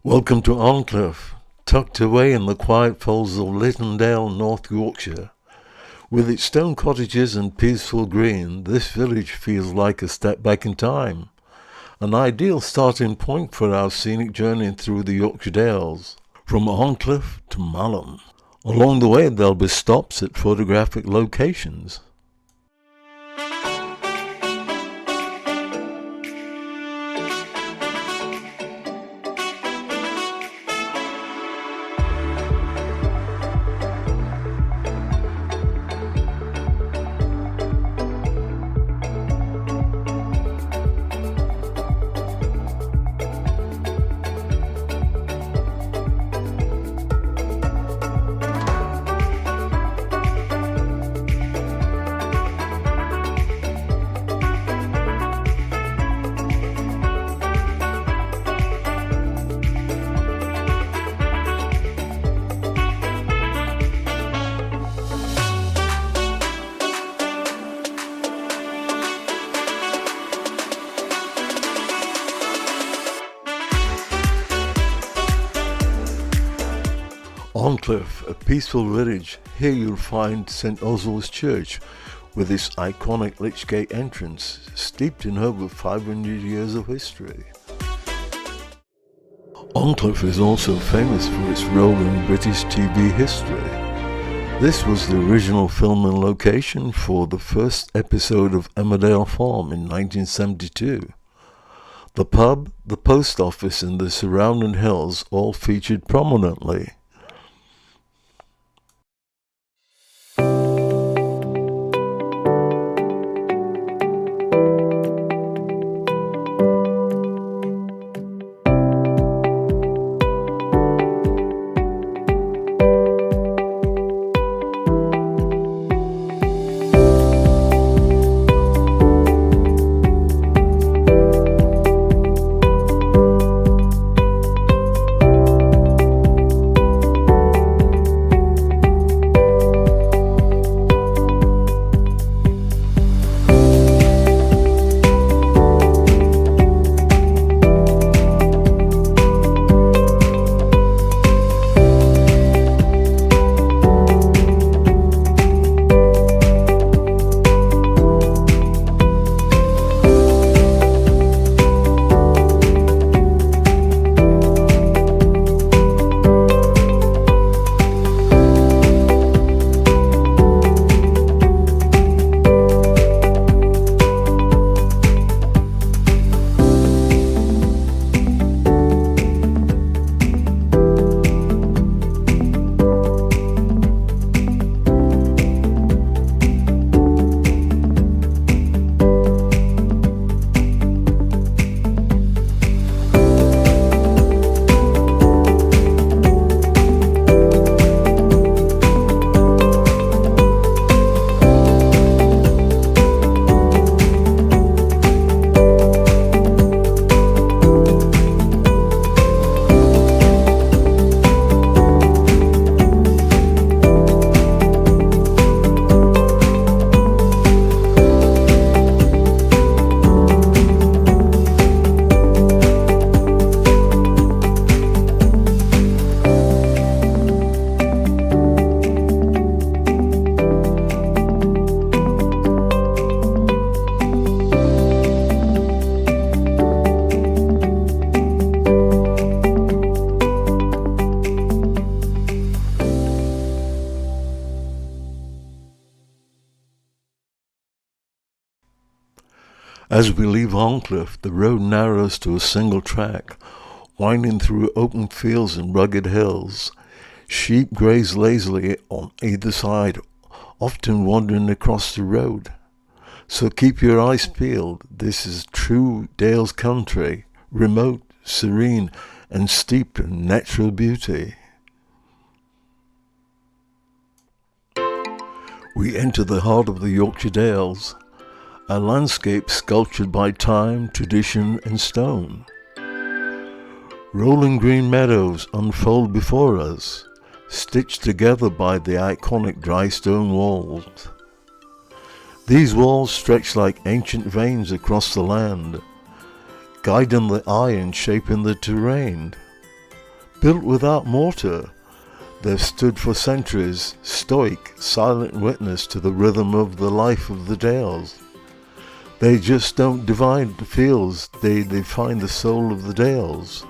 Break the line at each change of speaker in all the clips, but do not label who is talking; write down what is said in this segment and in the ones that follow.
Welcome to Arncliffe, tucked away in the quiet folds of Littondale, North Yorkshire. With its stone cottages and peaceful green, this village feels like a step back in time. An ideal starting point for our scenic journey through the Yorkshire Dales, from Arncliffe to Malham. Along the way there'll be stops at photographic locations. Encliffe, a peaceful village. Here you'll find St Oswald's Church with its iconic Lichgate entrance, steeped in over 500 years of history. Encliffe is also famous for its role in British TV history. This was the original filming location for the first episode of Emmerdale Farm in 1972. The pub, the post office and the surrounding hills all featured prominently. As we leave Arncliffe, the road narrows to a single track, winding through open fields and rugged hills. Sheep graze lazily on either side, often wandering across the road. So keep your eyes peeled. This is true Dales country, remote, serene, and steeped in natural beauty. We enter the heart of the Yorkshire Dales, a landscape sculptured by time, tradition and stone. Rolling green meadows unfold before us, stitched together by the iconic dry stone walls. These walls stretch like ancient veins across the land, guiding the eye and shaping the terrain. Built without mortar, they've stood for centuries, stoic, silent witness to the rhythm of the life of the Dales. They just don't divide the fields, they define the soul of the Dales.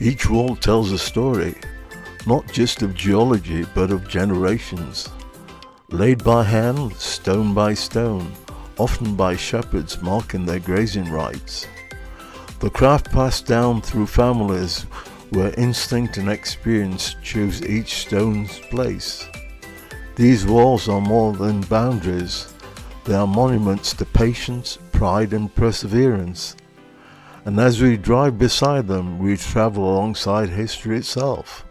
Each wall tells a story, not just of geology but of generations. Laid by hand, stone by stone, often by shepherds marking their grazing rights. The craft passed down through families where instinct and experience choose each stone's place. These walls are more than boundaries, they are monuments to patience, pride and perseverance. And as we drive beside them, we travel alongside history itself.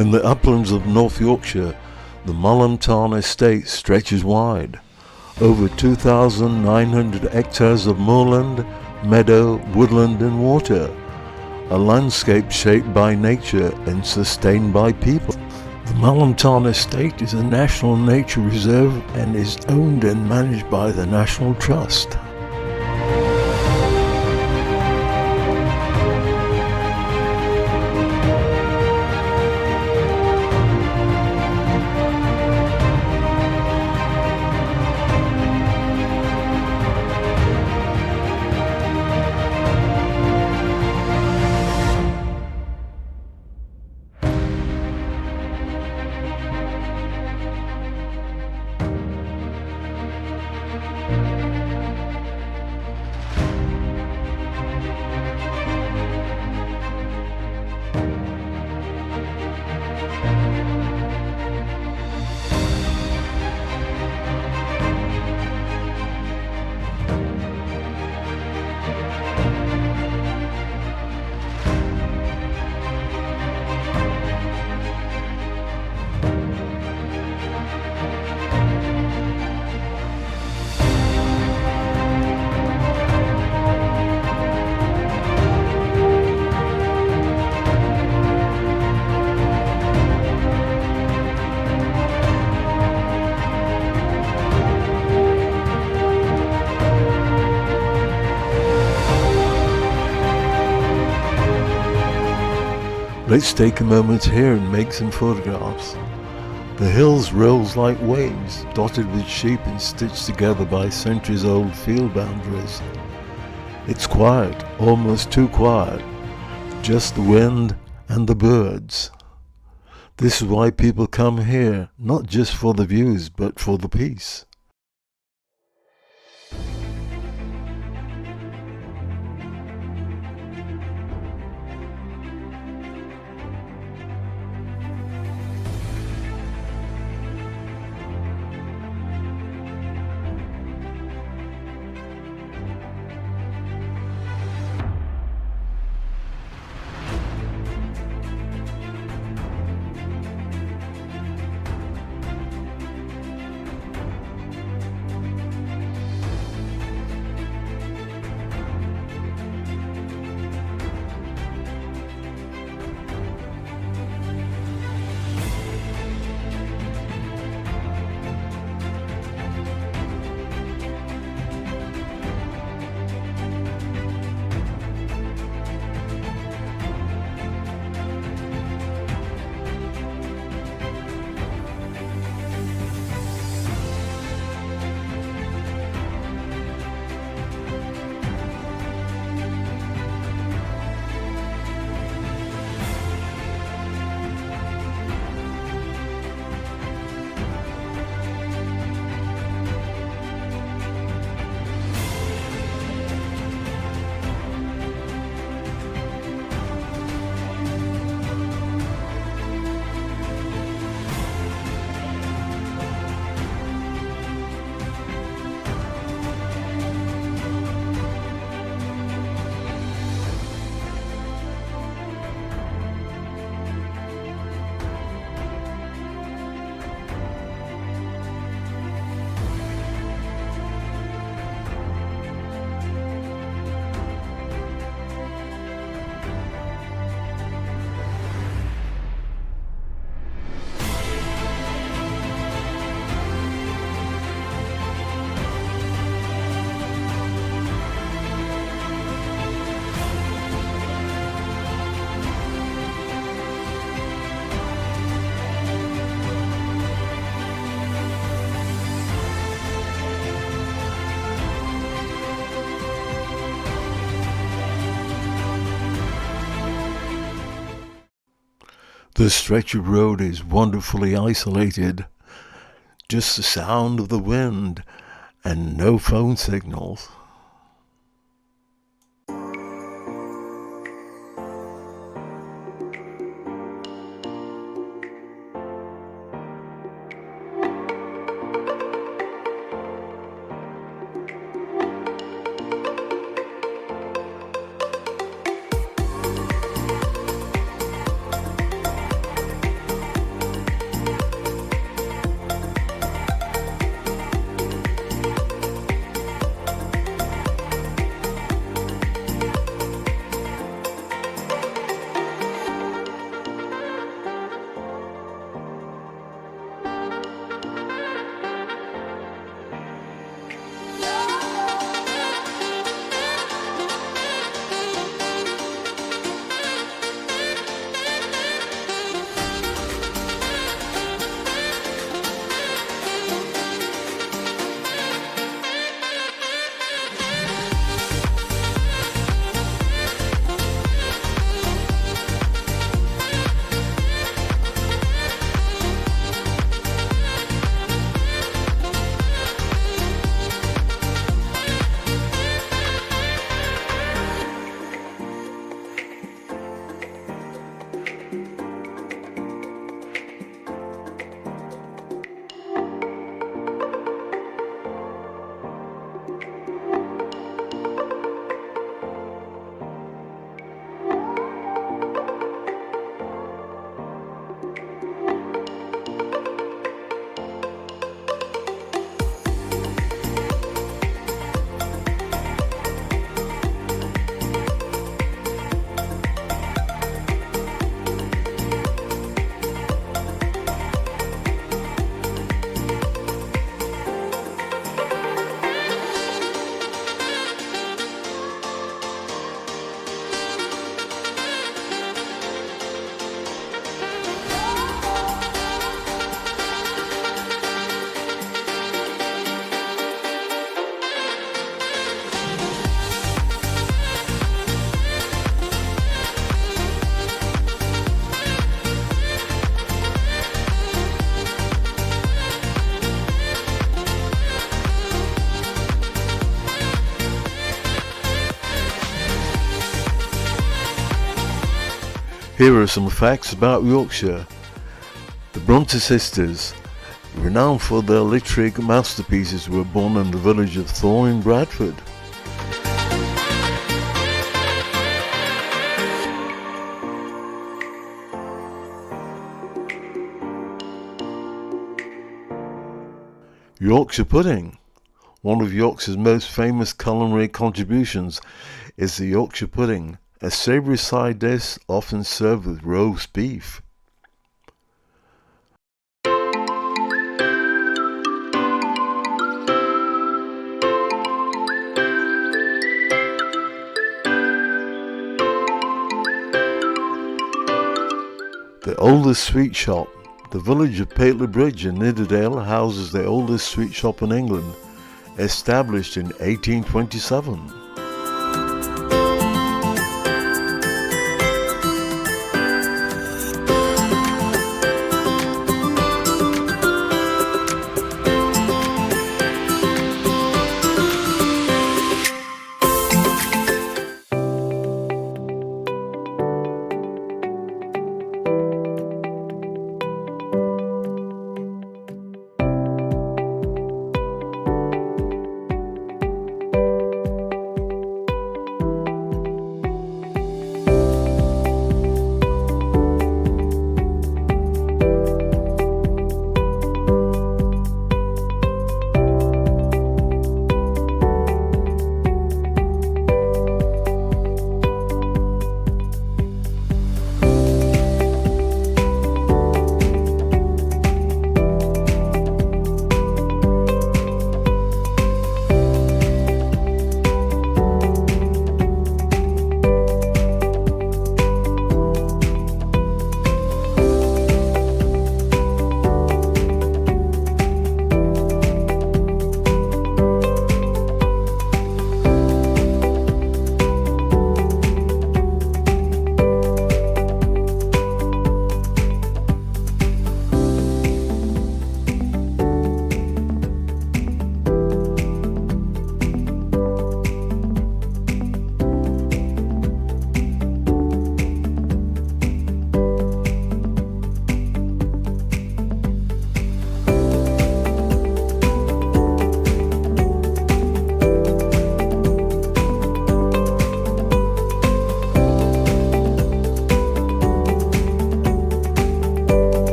In the uplands of North Yorkshire, the Malham Tarn estate stretches wide. Over 2,900 hectares of moorland, meadow, woodland and water. A landscape shaped by nature and sustained by people. The Malham Tarn estate is a national nature reserve and is owned and managed by the National Trust. Let's take a moment here and make some photographs. The hills rolls like waves, dotted with sheep and stitched together by centuries-old field boundaries. It's quiet, almost too quiet, just the wind and the birds. This is why people come here, not just for the views, but for the peace. The stretch of road is wonderfully isolated. Just the sound of the wind and no phone signals. Here are some facts about Yorkshire. The Bronte sisters, renowned for their literary masterpieces, were born in the village of Thorn in Bradford. Yorkshire pudding. One of Yorkshire's most famous culinary contributions is the Yorkshire pudding, a savoury side dish often served with roast beef. The oldest sweet shop. The village of Pateley Bridge in Nidderdale houses the oldest sweet shop in England, established in 1827.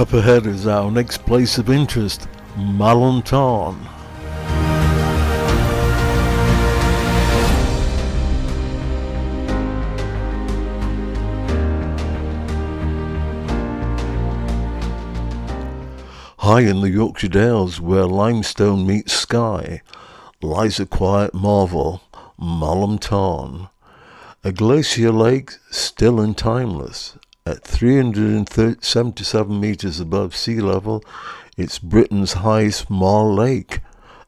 Up ahead is our next place of interest, Malham Tarn. High in the Yorkshire Dales, where limestone meets sky, lies a quiet marvel, Malham Tarn. A glacier lake, still and timeless. At 377 metres above sea level, it's Britain's highest marl lake,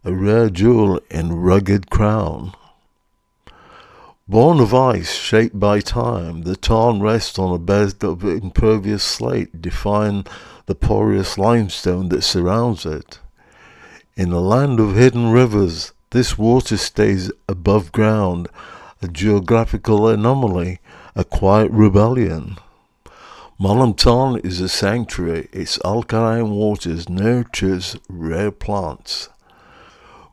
a rare jewel in rugged crown. Born of ice shaped by time, the tarn rests on a bed of impervious slate, defying the porous limestone that surrounds it. In a land of hidden rivers, this water stays above ground, a geographical anomaly, a quiet rebellion. Malham Tarn is a sanctuary. Its alkaline waters nurtures rare plants.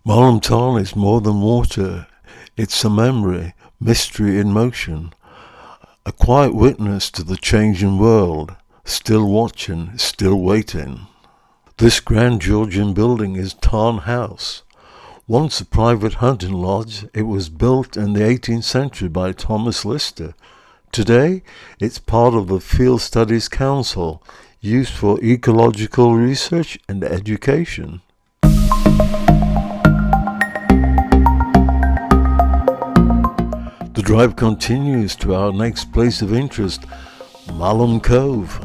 Malham Tarn is more than water. It's a memory, mystery in motion, a quiet witness to the changing world, still watching, still waiting. This grand Georgian building is Tarn House. Once a private hunting lodge, it was built in the 18th century by Thomas Lister. Today, it's part of the Field Studies Council, used for ecological research and education. The drive continues to our next place of interest, Malham Cove.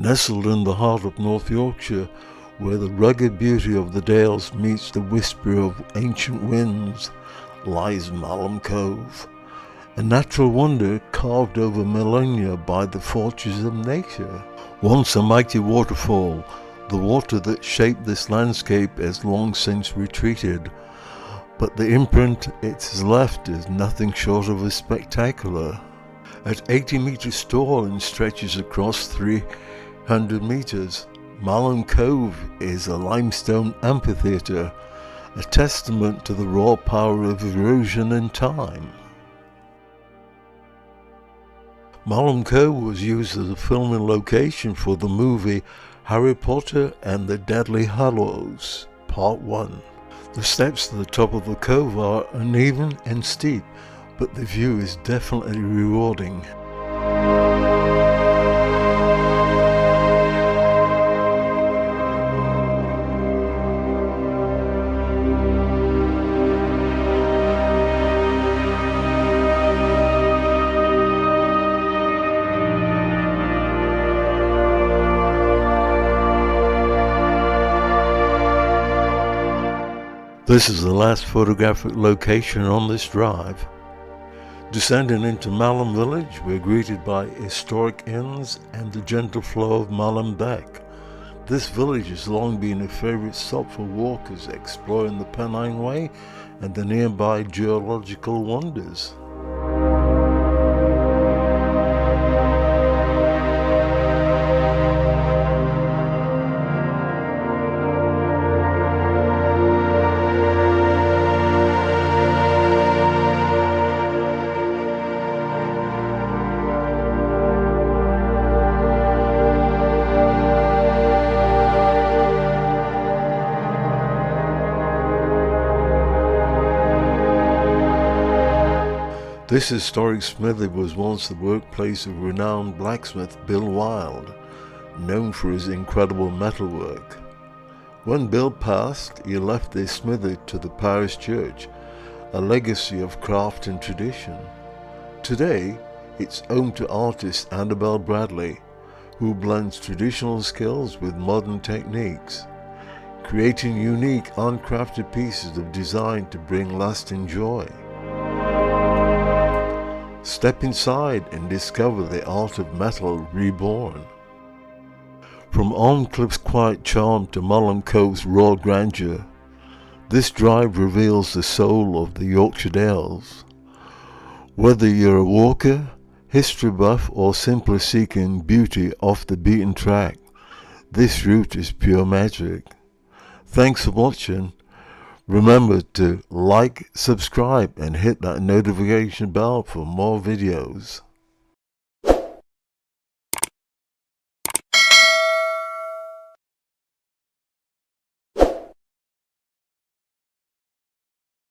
Nestled in the heart of North Yorkshire, where the rugged beauty of the Dales meets the whisper of ancient winds, lies Malham Cove, a natural wonder carved over millennia by the forces of nature. Once a mighty waterfall, the water that shaped this landscape has long since retreated, but the imprint it has left is nothing short of spectacular. At 80 meters tall and stretches across 300 meters, Malham Cove is a limestone amphitheatre, a testament to the raw power of erosion and time. Malham Cove was used as a filming location for the movie Harry Potter and the Deathly Hallows, Part 1. The steps to the top of the cove are uneven and steep, but the view is definitely rewarding. This is the last photographic location on this drive. Descending into Malham village, we're greeted by historic inns and the gentle flow of Malham Beck. This village has long been a favourite stop for walkers exploring the Pennine Way and the nearby geological wonders. This historic smithy was once the workplace of renowned blacksmith Bill Wilde, known for his incredible metalwork. When Bill passed, he left this smithy to the parish church, a legacy of craft and tradition. Today, it's home to artist Annabelle Bradley, who blends traditional skills with modern techniques, creating unique, handcrafted pieces of design to bring lasting joy. Step inside and discover the art of metal reborn. From Arncliffe's quiet charm to Malham Cove's raw grandeur, this drive reveals the soul of the Yorkshire Dales. Whether you're a walker, history buff, or simply seeking beauty off the beaten track, this route is pure magic. Thanks for watching. Remember to like, subscribe, and hit that notification bell for more videos.